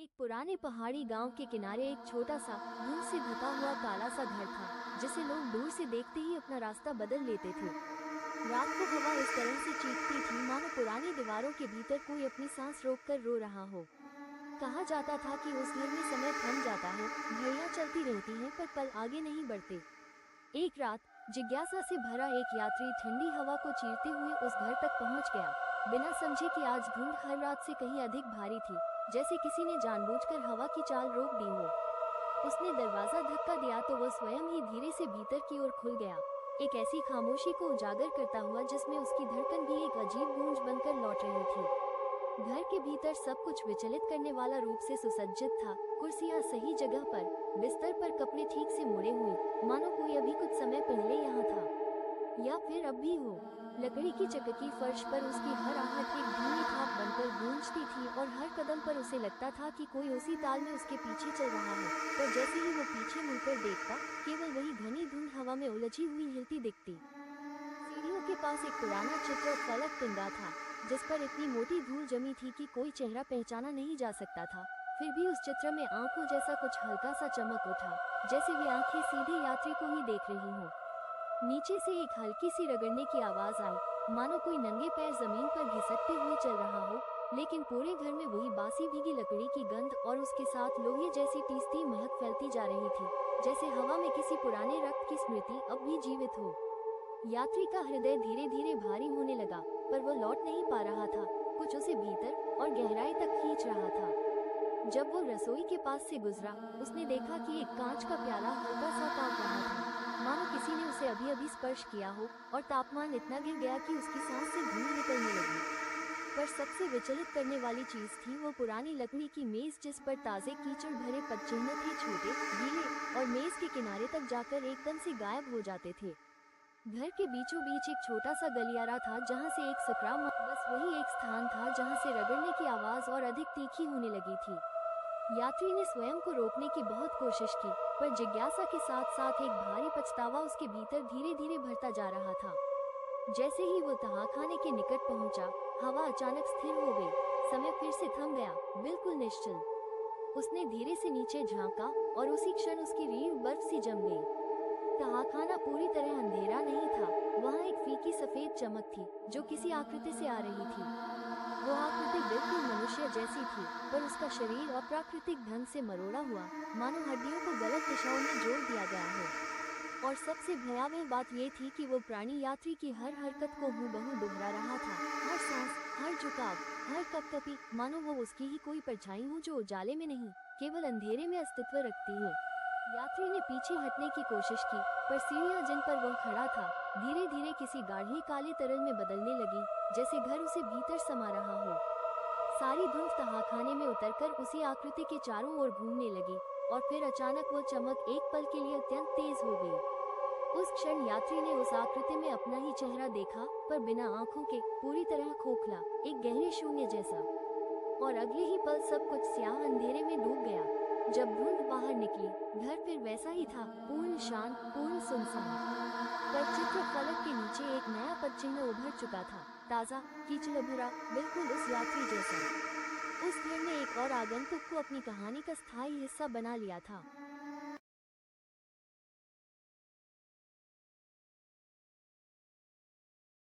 एक पुराने पहाड़ी गांव के किनारे एक छोटा सा धुंध से ढका हुआ काला सा घर था, जिसे लोग दूर से देखते ही अपना रास्ता बदल लेते थे। रात को हवा इस तरह से चीखती थी मानो पुरानी दीवारों के भीतर कोई अपनी सांस रोककर रो रहा हो। कहा जाता था कि उस घर में समय थम जाता है, घड़ियां चलती रहती हैं पर पल आगे नहीं बढ़ते। एक रात जिज्ञासा से भरा एक यात्री ठंडी हवा को चीरते हुए उस घर तक पहुंच गया, बिना समझे कि आज धुंध हर रात से कहीं अधिक भारी थी, जैसे किसी ने जानबूझकर हवा की चाल रोक दी हो। उसने दरवाजा धक्का दिया तो वह स्वयं ही धीरे से भीतर की ओर खुल गया, एक ऐसी खामोशी को उजागर करता हुआ जिसमें उसकी धड़कन भी एक अजीब गूंज बनकर लौट रही थी। घर के भीतर सब कुछ विचलित करने वाला रूप से सुसज्जित था। कुर्सियां सही जगह पर, बिस्तर पर कपड़े ठीक से मुड़े हुए, मानो कोई अभी कुछ समय पहले यहाँ था या फिर अब भी हो। लकड़ी की चककी फर्श पर उसकी हर आहट एक धीमी थाप बनकर गूंजती थी और हर कदम पर उसे लगता था कि कोई उसी ताल में उसके पीछे चल रहा है। पर जैसे ही वो पीछे मुड़कर देखता, केवल वही घनी धुंध हवा में उलझी हुई हिलती दिखती। सीढ़ियों के पास एक पुराना चित्र और फलक टंगा था, जिस पर इतनी मोटी धूल जमी थी कि कोई चेहरा पहचाना नहीं जा सकता था। फिर भी उस चित्र में आंखों जैसा कुछ हल्का सा चमक उठा, जैसे वे आंखें सीधे यात्री को ही देख रही हों। नीचे से एक हल्की सी रगड़ने की आवाज आई, मानो कोई नंगे पैर जमीन पर घिसटते हुए चल रहा हो। लेकिन पूरे घर में वही बासी भीगी लकड़ी की गंध और उसके साथ लोहे जैसी टीसती महक फैलती जा रही थी, जैसे हवा में किसी पुराने रक्त की स्मृति अब भी जीवित हो। यात्री का हृदय धीरे धीरे भारी होने लगा, पर वो लौट नहीं पा रहा था। कुछ उसे भीतर और गहराई तक खींच रहा था। जब वो रसोई के पास से गुजरा, उसने देखा कि एक कांच का प्याला हल्का सा कांप रहा था, मानो किसी ने उसे अभी अभी स्पर्श किया हो, और तापमान इतना गिर गया कि उसकी सांस से धूल निकलने लगी। पर सबसे विचलित करने वाली चीज थी वो पुरानी लकड़ी की मेज, जिस पर ताजे कीचड़ भरे पदचिह्न थे, छोटे, गीले और मेज के किनारे तक जाकर एकदम से गायब हो जाते थे। घर के बीचों बीच एक छोटा सा गलियारा था, जहां से एक सकरा, बस वही एक स्थान था जहां से रगड़ने की आवाज और अधिक तीखी होने लगी थी। यात्री ने स्वयं को रोकने की बहुत कोशिश की, पर जिज्ञासा के साथ साथ एक भारी पछतावा उसके भीतर धीरे धीरे भरता जा रहा था। जैसे ही वो तहखाने के निकट पहुंचा, हवा अचानक स्थिर हो गई, समय फिर से थम गया, बिल्कुल निश्चल। उसने धीरे से नीचे झांका और उसी क्षण उसकी रीढ़ बर्फ सी जम गई। तहखाना पूरी तरह अंधेरा नहीं था, वहाँ एक फीकी सफेद चमक थी जो किसी आकृति से आ रही थी। वो आकृति बिल्कुल मनुष्य जैसी थी, पर उसका शरीर अप्राकृतिक ढंग से मरोड़ा हुआ, मानो हड्डियों को गलत दिशाओं में जोड़ दिया गया हो। और सबसे भयावह बात ये थी कि वो प्राणी यात्री की हर हरकत को हूबहू दोहरा रहा था, हर सांस, हर झुकाव, हर कपकपी, मानो वो उसकी ही कोई परछाई हो जो उजाले में नहीं, केवल अंधेरे में अस्तित्व रखती हो। यात्री ने पीछे हटने की कोशिश की, पर सीढ़ियां जिन पर वह खड़ा था धीरे धीरे किसी गाढ़े काले तरल में बदलने लगी, जैसे घर उसे भीतर समा रहा हो। सारी धुंध तहखाने में उतरकर उसी आकृति के चारों ओर घूमने लगी, और फिर अचानक वो चमक एक पल के लिए अत्यंत तेज हो गई। उस क्षण यात्री ने उस आकृति में अपना ही चेहरा देखा, पर बिना आंखों के, पूरी तरह खोखला, एक गहरे शून्य जैसा। और अगले ही पल सब कुछ स्याह अंधेरे में डूब गया। जब धुंध बाहर निकली, घर फिर वैसा ही था, पूर्ण शांत, पूर्ण सुनसान। पर चित्र फलक के नीचे एक नया पदचिह्न उभर चुका था, ताजा, कीचड़ भरा, बिल्कुल उस यात्री जैसा। उस घर ने एक और आगंतुक को अपनी कहानी का स्थायी हिस्सा बना लिया था।